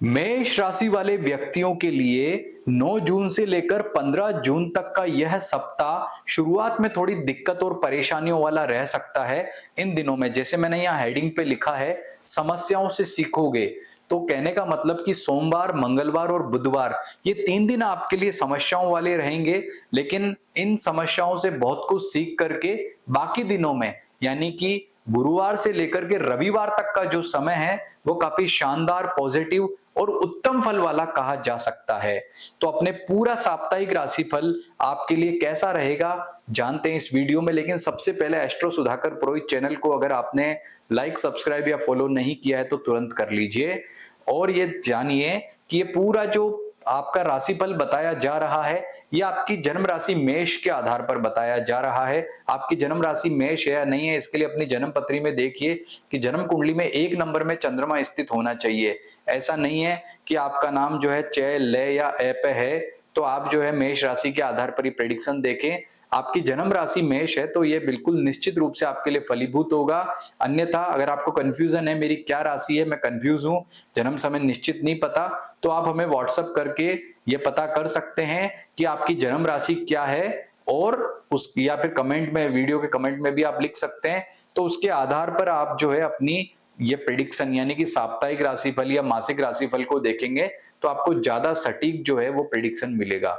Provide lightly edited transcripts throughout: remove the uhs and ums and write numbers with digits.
मेष राशि वाले व्यक्तियों के लिए 9 जून से लेकर 15 जून तक का यह सप्ताह शुरुआत में थोड़ी दिक्कत और परेशानियों वाला रह सकता है। इन दिनों में जैसे मैंने यहाँ हेडिंग पे लिखा है, समस्याओं से सीखोगे। तो कहने का मतलब कि सोमवार, मंगलवार और बुधवार ये 3 दिन आपके लिए समस्याओं वाले रहेंगे, लेकिन इन समस्याओं से बहुत कुछ सीख करके बाकी दिनों में यानी कि गुरुवार से लेकर के रविवार तक का जो समय है वो काफी शानदार, पॉजिटिव और उत्तम फल वाला कहा जा सकता है। तो अपने पूरा साप्ताहिक राशिफल आपके लिए कैसा रहेगा जानते हैं इस वीडियो में। लेकिन सबसे पहले एस्ट्रो सुधाकर पुरोहित चैनल को अगर आपने लाइक, सब्सक्राइब या फॉलो नहीं किया है तो तुरंत कर लीजिए। और ये जानिए कि ये पूरा जो आपका राशिफल बताया जा रहा है ये आपकी जन्म राशि मेष के आधार पर बताया जा रहा है। आपकी जन्म राशि मेष है या नहीं है इसके लिए अपनी जन्म पत्री में देखिए कि जन्म कुंडली में 1 नंबर में चंद्रमा स्थित होना चाहिए। ऐसा नहीं है कि आपका नाम जो है च, ल या ए पे है तो आप जो है मेष राशि के आधार पर ही प्रेडिक्शन देखें। आपकी जन्म राशि मेष है तो ये बिल्कुल निश्चित रूप से आपके लिए फलीभूत होगा। अन्यथा अगर आपको कंफ्यूजन है मेरी क्या राशि है, मैं कंफ्यूज हूं, जन्म समय निश्चित नहीं पता, तो आप हमें व्हाट्सएप करके ये पता कर सकते हैं कि आपकी जन्म राशि क्या है। और उस या फिर कमेंट में, वीडियो के कमेंट में भी आप लिख सकते हैं। तो उसके आधार पर आप जो है अपनी ये प्रेडिक्शन यानी कि साप्ताहिक राशिफल या मासिक राशिफल को देखेंगे तो आपको ज्यादा सटीक जो है वो प्रेडिक्शन मिलेगा।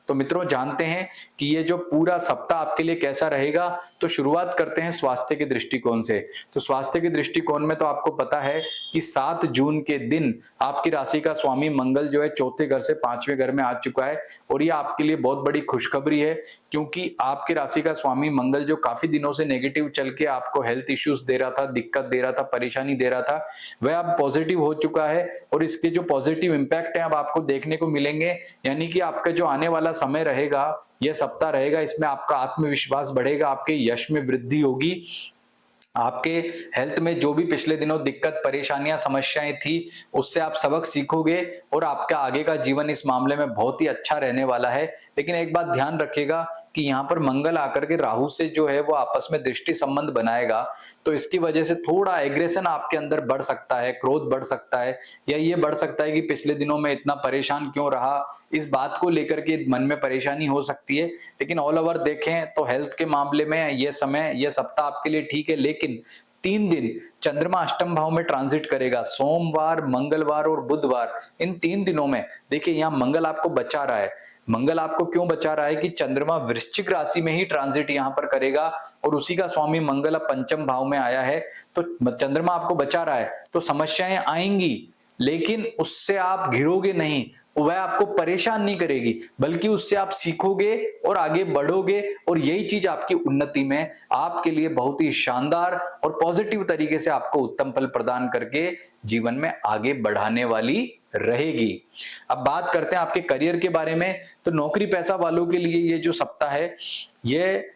तो मित्रों जानते हैं कि ये जो पूरा सप्ताह आपके लिए कैसा रहेगा। तो शुरुआत करते हैं स्वास्थ्य के दृष्टिकोण से। तो स्वास्थ्य के दृष्टिकोण में तो आपको पता है कि 7 जून के दिन आपकी राशि का स्वामी मंगल जो है चौथे घर से 5वें घर में आ चुका है। और ये आपके लिए बहुत बड़ी खुशखबरी है क्योंकि आपकी राशि का स्वामी मंगल जो काफी दिनों से नेगेटिव चल के आपको हेल्थ इश्यूज दे रहा था, दिक्कत दे रहा था, परेशानी दे रहा था, वह अब पॉजिटिव हो चुका है। और इसके जो पॉजिटिव इंपैक्ट है अब आपको देखने को मिलेंगे। यानी कि आपका जो आने वाला समय रहेगा, यह सप्ताह रहेगा, इसमें आपका आत्मविश्वास बढ़ेगा, आपके यश में वृद्धि होगी। आपके हेल्थ में जो भी पिछले दिनों दिक्कत, परेशानियां, समस्याएं थी उससे आप सबक सीखोगे और आपका आगे का जीवन इस मामले में बहुत ही अच्छा रहने वाला है। लेकिन एक बात ध्यान रखिएगा कि यहाँ पर मंगल आकर के राहु से जो है वो आपस में दृष्टि संबंध बनाएगा, तो इसकी वजह से थोड़ा एग्रेशन आपके अंदर बढ़ सकता है, क्रोध बढ़ सकता है, या ये बढ़ सकता है कि पिछले दिनों में इतना परेशान क्यों रहा, इस बात को लेकर के मन में परेशानी हो सकती है। लेकिन ऑल ओवर देखें तो हेल्थ के मामले में ये समय, ये सप्ताह आपके लिए ठीक है। लेकिन 3 दिन चंद्रमा अष्टम भाव में ट्रांजिट करेगा, सोमवार, मंगलवार और बुधवार। इन 3 दिनों में देखिए यहाँ मंगल आपको बचा रहा है। मंगल आपको क्यों बचा रहा है कि चंद्रमा वृश्चिक राशि में ही ट्रांजिट यहां पर करेगा और उसी का स्वामी मंगल अब पंचम भाव में आया है। तो चंद्रमा आपको बचा रहा है तो समस्याएं आएंगी, लेकिन उससे आप घिरोगे नहीं, वह आपको परेशान नहीं करेगी, बल्कि उससे आप सीखोगे और आगे बढ़ोगे। और यही चीज आपकी उन्नति में आपके लिए बहुत ही शानदार और पॉजिटिव तरीके से आपको उत्तम फल प्रदान करके जीवन में आगे बढ़ाने वाली रहेगी। अब बात करते हैं आपके करियर के बारे में। तो नौकरी पैसा वालों के लिए ये जो सप्ताह है ये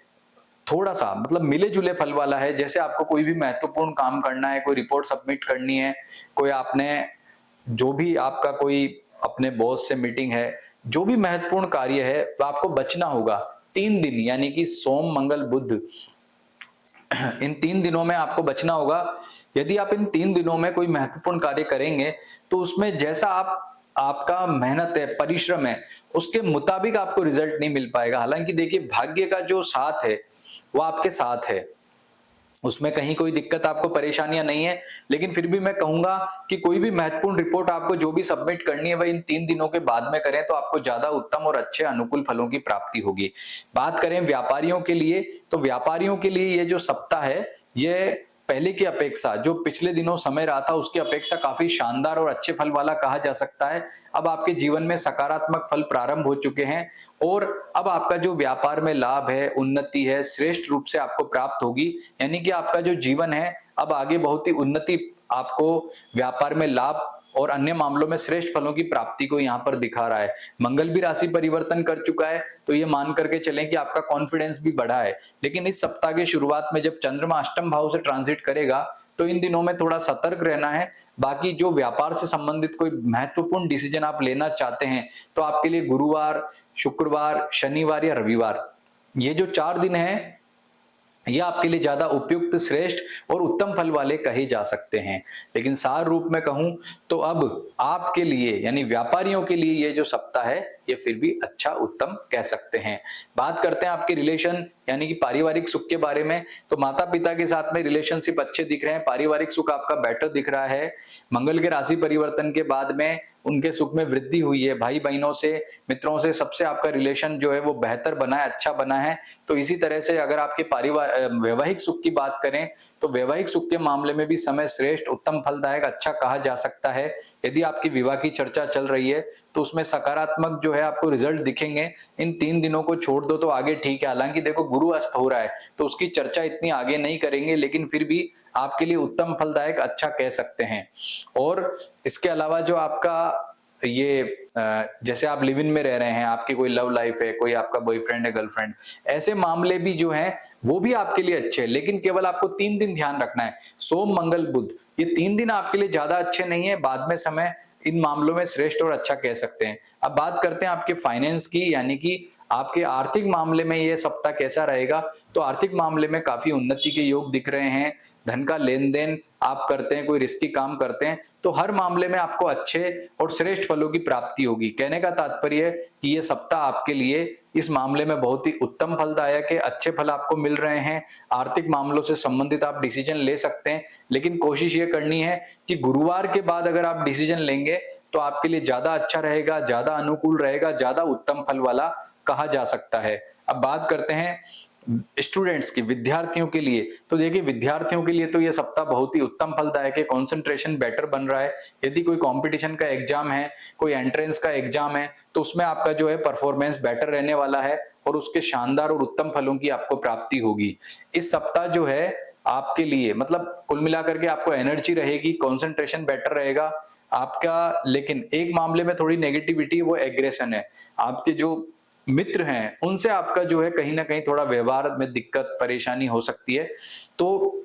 थोड़ा सा मतलब मिले जुले फल वाला है। जैसे आपको कोई भी महत्वपूर्ण काम करना है, कोई रिपोर्ट सबमिट करनी है, कोई आपने जो भी आपका कोई अपने बॉस से मीटिंग है, जो भी महत्वपूर्ण कार्य है वो आपको बचना होगा 3 दिन, यानी कि सोम, मंगल, बुध, इन 3 दिनों में आपको बचना होगा। यदि आप इन 3 दिनों में कोई महत्वपूर्ण कार्य करेंगे तो उसमें जैसा आपका मेहनत है, परिश्रम है, उसके मुताबिक आपको रिजल्ट नहीं मिल पाएगा। हालांकि देखिए भाग्य का जो साथ है वो आपके साथ है, उसमें कहीं कोई दिक्कत, आपको परेशानियां नहीं है। लेकिन फिर भी मैं कहूंगा कि कोई भी महत्वपूर्ण रिपोर्ट आपको जो भी सबमिट करनी है वह इन 3 दिनों के बाद में करें तो आपको ज्यादा उत्तम और अच्छे अनुकूल फलों की प्राप्ति होगी। बात करें व्यापारियों के लिए, तो व्यापारियों के लिए ये जो सप्ताह है ये पहले की अपेक्षा, जो पिछले दिनों समय रहा था उसकी अपेक्षा काफी शानदार और अच्छे फल वाला कहा जा सकता है। अब आपके जीवन में सकारात्मक फल प्रारंभ हो चुके हैं और अब आपका जो व्यापार में लाभ है, उन्नति है, श्रेष्ठ रूप से आपको प्राप्त होगी। यानी कि आपका जो जीवन है अब आगे बहुत ही उन्नति, आपको व्यापार में लाभ और अन्य मामलों में श्रेष्ठ फलों की प्राप्ति को यहाँ पर दिखा रहा है। मंगल भी राशि परिवर्तन कर चुका है तो ये मान करके चलें कि आपका कॉन्फिडेंस भी बढ़ा है। लेकिन इस सप्ताह के शुरुआत में जब चंद्रमा अष्टम भाव से ट्रांजिट करेगा तो इन दिनों में थोड़ा सतर्क रहना है। बाकी जो व्यापार से संबंधित कोई महत्वपूर्ण डिसीजन आप लेना चाहते हैं तो आपके लिए गुरुवार, शुक्रवार, शनिवार या रविवार, ये जो 4 दिन है ये आपके लिए ज्यादा उपयुक्त, श्रेष्ठ और उत्तम फल वाले कहे जा सकते हैं। लेकिन सार रूप में कहूं तो अब आपके लिए यानी व्यापारियों के लिए ये जो सप्ताह है ये फिर भी अच्छा उत्तम कह सकते हैं। बात करते हैं आपके रिलेशन यानी कि पारिवारिक सुख के बारे में। तो माता पिता के साथ में रिलेशनशिप अच्छे दिख रहे हैं, पारिवारिक सुख आपका बेटर दिख रहा है। मंगल के राशि परिवर्तन के बाद में उनके सुख में वृद्धि हुई है। भाई बहनों से, मित्रों से, सबसे आपका रिलेशन जो है वो बेहतर बना है, अच्छा बना है। तो इसी तरह से अगर आपके वैवाहिक सुख की बात करें तो वैवाहिक सुख के मामले में भी समय श्रेष्ठ, उत्तम, फलदायक, अच्छा कहा जा सकता है। यदि आपकी विवाह की चर्चा चल रही है तो उसमें सकारात्मक जो है आपको रिजल्ट दिखेंगे। इन 3 दिनों को छोड़ दो तो आगे ठीक है। हालांकि देखो गुरु अस्त हो रहा है तो उसकी चर्चा इतनी आगे नहीं करेंगे, लेकिन फिर भी आपके लिए उत्तम, फलदायक, अच्छा कह सकते हैं। और इसके अलावा जो आपका ये जैसे आप लिव इन में रह रहे हैं, आपकी कोई लव लाइफ है, कोई आपका बॉयफ्रेंड है, गर्लफ्रेंड, ऐसे मामले भी जो हैं वो भी आपके लिए अच्छे हैं। लेकिन केवल आपको 3 दिन ध्यान रखना है, सोम मंगल बुध, ये 3 दिन आपके लिए ज्यादा अच्छे नहीं है। बाद में समय इन मामलों में श्रेष्ठ और अच्छा कह सकते हैं। अब बात करते हैं आपके फाइनेंस की, यानी कि आपके आर्थिक मामले में ये सप्ताह कैसा रहेगा। तो आर्थिक मामले में काफी उन्नति के योग दिख रहे हैं। धन का लेन देन आप करते हैं, कोई रिस्की काम करते हैं तो हर मामले में आपको अच्छे और श्रेष्ठ फलों की प्राप्ति होगी। कहने का तात्पर्य है कि ये सप्ताह आपके लिए इस मामले में बहुत ही उत्तम फलदायक है, अच्छे फल आपको मिल रहे हैं। आर्थिक मामलों से संबंधित आप डिसीजन ले सकते हैं, लेकिन कोशिश ये करनी है कि गुरुवार के बाद अगर आप डिसीजन लेंगे तो आपके लिए ज्यादा अच्छा रहेगा, ज्यादा अनुकूल रहेगा, ज्यादा उत्तम फल वाला कहा जा सकता है। अब बात करते हैं स्टूडेंट्स की, विद्यार्थियों के लिए। तो देखिए विद्यार्थियों के लिए तो ये सप्ताह बहुत ही उत्तम फलदायक है। कंसंट्रेशन बेटर बन रहा है। यदि कोई कंपटीशन का एग्जाम है, कोई एंट्रेंस का एग्जाम है तो उसमें आपका जो है परफॉर्मेंस बेटर रहने वाला है और उसके शानदार और उत्तम फलों की आपको प्राप्ति होगी। इस सप्ताह जो है आपके लिए मतलब कुल मिलाकर के आपको एनर्जी रहेगी, कंसंट्रेशन बेटर रहेगा आपका। लेकिन एक मामले में थोड़ी नेगेटिविटी, वो एग्रेशन है। आपके जो मित्र हैं उनसे आपका जो है कहीं ना कहीं थोड़ा व्यवहार में दिक्कत, परेशानी हो सकती है। तो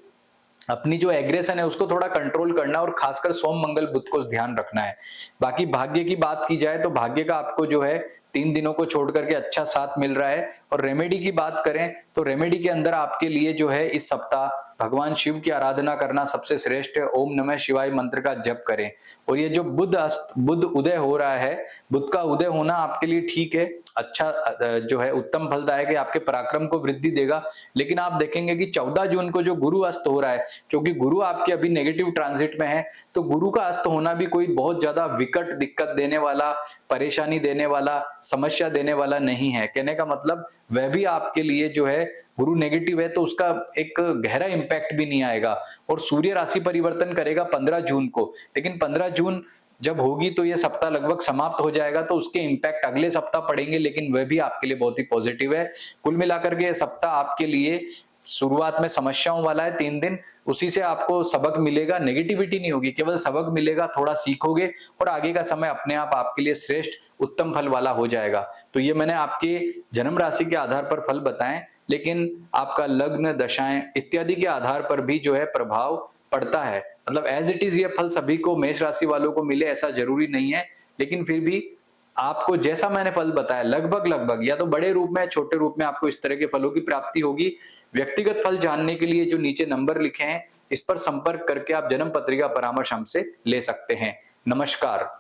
अपनी जो एग्रेशन है उसको थोड़ा कंट्रोल करना और खासकर सोम मंगल बुध को ध्यान रखना है। बाकी भाग्य की बात की जाए तो भाग्य का आपको जो है 3 दिनों को छोड़ करके अच्छा साथ मिल रहा है। और रेमेडी की बात करें तो रेमेडी के अंदर आपके लिए जो है इस सप्ताह भगवान शिव की आराधना करना सबसे श्रेष्ठ है। ओम नमः शिवाय मंत्र का जप करें। और ये जो बुध उदय हो रहा है, बुध का उदय होना आपके लिए ठीक है, अच्छा जो है उत्तम फलदायक है, आपके पराक्रम को वृद्धि देगा। लेकिन आप देखेंगे कि 14 जून को जो गुरु अस्त हो रहा है, क्योंकि गुरु आपके अभी नेगेटिव ट्रांजिट में है, तो गुरु का अस्त होना भी कोई बहुत ज्यादा विकट दिक्कत देने वाला, परेशानी देने वाला, समस्या देने वाला नहीं है। कहने का मतलब वह भी आपके लिए जो है गुरु नेगेटिव है तो उसका एक गहरा इंपैक्ट भी नहीं आएगा। और सूर्य राशि परिवर्तन करेगा 15 जून को, लेकिन 15 जून जब होगी तो ये सप्ताह लगभग समाप्त हो जाएगा, तो उसके इंपैक्ट अगले सप्ताह पड़ेंगे, लेकिन वह भी आपके लिए बहुत ही पॉजिटिव है। कुल मिलाकर के ये सप्ताह आपके लिए शुरुआत में समस्याओं वाला है 3 दिन, उसी से आपको सबक मिलेगा, नेगेटिविटी नहीं होगी, केवल सबक मिलेगा, थोड़ा सीखोगे और आगे का समय अपने आप आपके लिए श्रेष्ठ उत्तम फल वाला हो जाएगा। तो ये मैंने आपके जन्म राशि के आधार पर फल बताएं, लेकिन आपका लग्न, दशाएं इत्यादि के आधार पर भी जो है प्रभाव पड़ता है। मतलब एज इट इज ये फल सभी को, मेष राशि वालों को मिले ऐसा जरूरी नहीं है, लेकिन फिर भी आपको जैसा मैंने फल बताया लगभग या तो बड़े रूप में या छोटे रूप में आपको इस तरह के फलों की प्राप्ति होगी। व्यक्तिगत फल जानने के लिए जो नीचे नंबर लिखे हैं इस पर संपर्क करके आप जन्म पत्रिका परामर्श हमसे ले सकते हैं। नमस्कार।